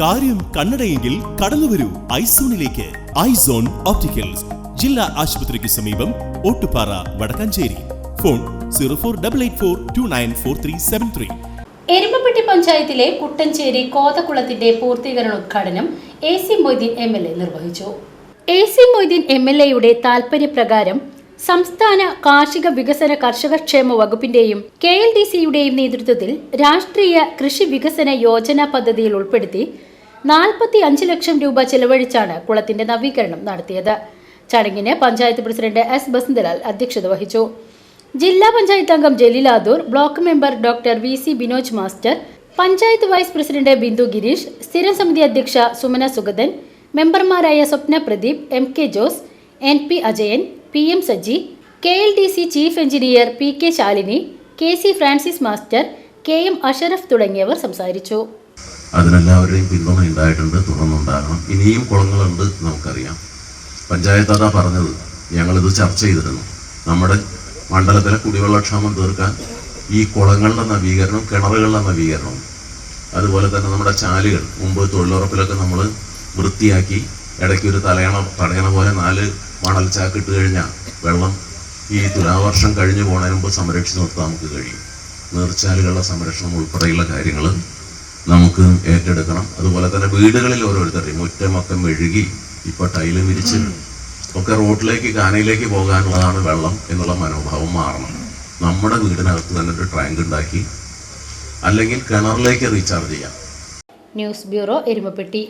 കാര്യം കണ്ണടയെങ്കിൽ കടന്നുവരൂ ഐസോണിലേക്ക്. Eyes on opticals, ജില്ലാ ആശുപത്രിക്ക് സമീപം, ഓട്ടുപാറ, വടക്കാഞ്ചേരി. ഫോൺ 048842944373. എരുമപ്പെട്ടി പഞ്ചായത്തിലെ കുട്ടഞ്ചേരി കോതകുളത്തിന്റെ പൂർത്തീകരണോദ്ഘാടനം AC മൊയ്തീൻ MLA നിർവഹിച്ചു. AC മൊയ്തീൻ MLAയുടെ താൽപര്യപ്രകാരം സംസ്ഥാന കാർഷിക വികസന കർഷകക്ഷേമ വകുപ്പിന്റെയും KLDCയുടെയും നേതൃത്വത്തിൽ രാഷ്ട്രീയ കൃഷി വികസന യോജന പദ്ധതിയിൽ ഉൾപ്പെടുത്തി 45 ലക്ഷം രൂപ ചെലവഴിച്ചാണ് കുളത്തിന്റെ നവീകരണം നടത്തിയത്. ചടങ്ങിന് പഞ്ചായത്ത് പ്രസിഡന്റ് S. ബസന്തലാൽ അധ്യക്ഷത വഹിച്ചു. ജില്ലാ പഞ്ചായത്ത് അംഗം Jaleeladur, block member doctor VC Binoj master, panchayat vice president Bindu Girish, സ്ഥിരം സമിതി അധ്യക്ഷ സുമന സുഗതൻ, മെമ്പർമാരായ Swapna Pradeep, MK Jose, NP Ajayan, PM Saji, KLDC chief engineer PK Shalini, KC Francis master, KM Ashraf തുടങ്ങിയവർ സംസാരിച്ചു. അതിനെല്ലാവരുടെയും പിന്തുണ ഉണ്ടായിട്ടുണ്ട്, തുടർന്നുണ്ടാകണം. ഇനിയും കുളങ്ങളുണ്ട് നമുക്കറിയാം. പഞ്ചായത്ത് അതാ പറഞ്ഞത്, ഞങ്ങളിത് ചർച്ച ചെയ്തിരുന്നു. നമ്മുടെ മണ്ഡലത്തിലെ കുടിവെള്ളക്ഷാമം തീർക്കാൻ ഈ കുളങ്ങളുടെ നവീകരണം, കിണറുകളുടെ നവീകരണം, അതുപോലെ തന്നെ നമ്മുടെ ചാലുകൾ മുമ്പ് തൊഴിലുറപ്പിലൊക്കെ നമ്മൾ വൃത്തിയാക്കി ഇടയ്ക്കൊരു തടയണ പോലെ 4 മണൽച്ചാക്ക് ഇട്ട് കഴിഞ്ഞാൽ വെള്ളം ഈ തുലാവർഷം കഴിഞ്ഞു പോകുന്നതിന് മുമ്പ് സംരക്ഷിച്ച് നിർത്താൻ നമുക്ക് കഴിയും. നീർച്ചാലുകളുടെ സംരക്ഷണം ഉൾപ്പെടെയുള്ള കാര്യങ്ങൾ നമുക്ക് ഏറ്റെടുക്കണം. അതുപോലെ തന്നെ വീടുകളിൽ ഓരോരുത്തരുടെയും മുറ്റമൊക്കെ മെഴുകി ഇപ്പോൾ ടൈല് വിരിച്ച് ഒക്കെ റോഡിലേക്ക് കാനയിലേക്ക് പോകാനുള്ളതാണ് വെള്ളം എന്നുള്ള മനോഭാവം മാറണം. നമ്മുടെ വീടിനകത്ത് തന്നെ ഒരു ടാങ്ക് ഉണ്ടാക്കി അല്ലെങ്കിൽ കിണറിലേക്ക് റീചാർജ് ചെയ്യാം. News bureau, Erumapetty.